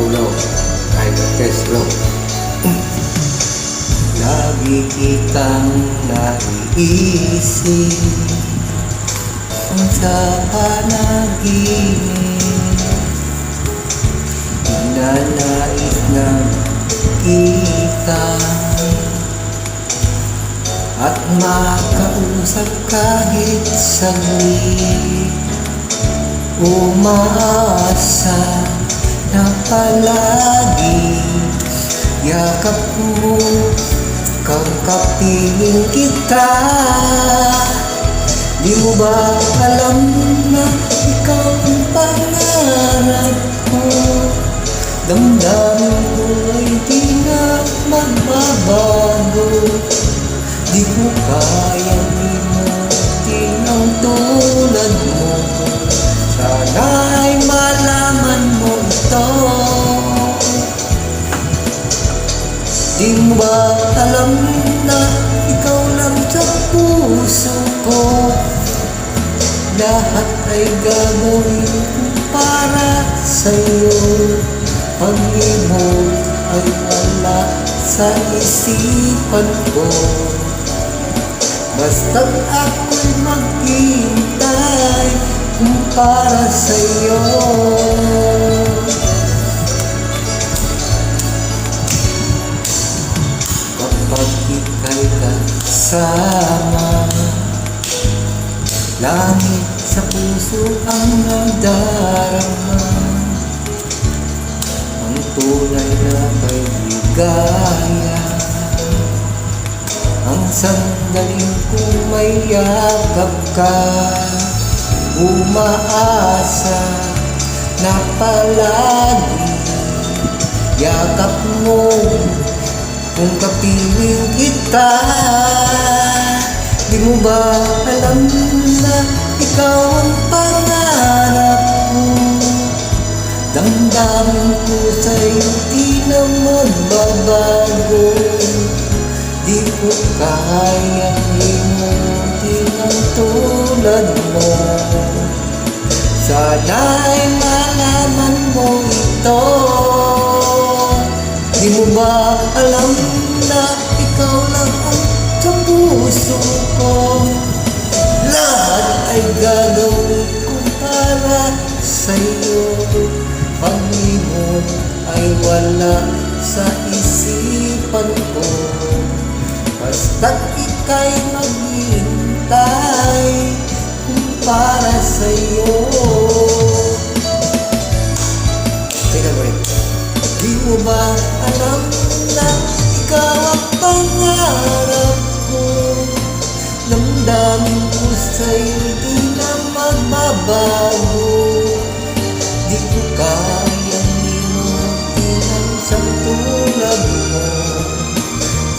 low. Ay, test low. Lagi kitang naiisip kung sa panaginip, hinanais ng kita at makausap kahit saglit. Umaasa na palagi yakap mo kang kapiling kita. Di mo ba alam na ikaw ang pangarap ko? Damdamin ko ay di na magbabago. Di ko kayang limutin ang tulad mo. Sana'y malaman mo ito. Di mo ba alam na ikaw lang sa puso ko? Lahat ay gagawin para sa'yo. Pag-ibig ay wala sa isipan ko. Basta't ako'y maghihintay para sa'yo. Kapag ika'y kasama, langit sa puso ang nadarama. Ang tunay na kailigaya, ang sandaling kung may yakap ka. Umaasa na palagi yakap mo kung kapiling kita. Di mo ba alam na ikaw ang pangarap ko? Damdamin ko sa'yo di na magbabago. Di ko kayang limutin ang tulad mo. Sana'y malaman mo ito. Di mo ba alam na ikaw lang ang sa puso ko? Lahat ay gagawin ko para sa'yo. Pag-ibig ay wala sa isipan ko. Basta't ika'y maghihintay para sa'yo. Teka mo rin. Di mo ba alam na ikaw ang pangarap ko? Damdamin ko sa'yo di na magbabago. Di ko kayang limutin ang isang tulad mo.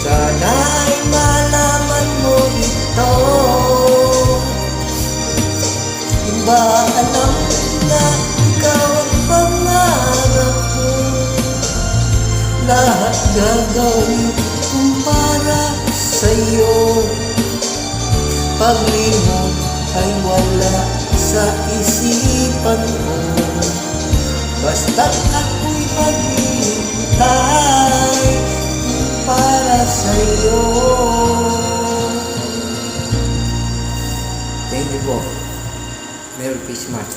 Sana'y malaman mo ito. Di ba alam na ikaw ang pangarap ko? Lahat gagawin kung para sa'yo. Pag-limot ay wala sa isipan ko. Basta't ako'y maghihintay para sa'yo. Thank you po. Merry Christmas.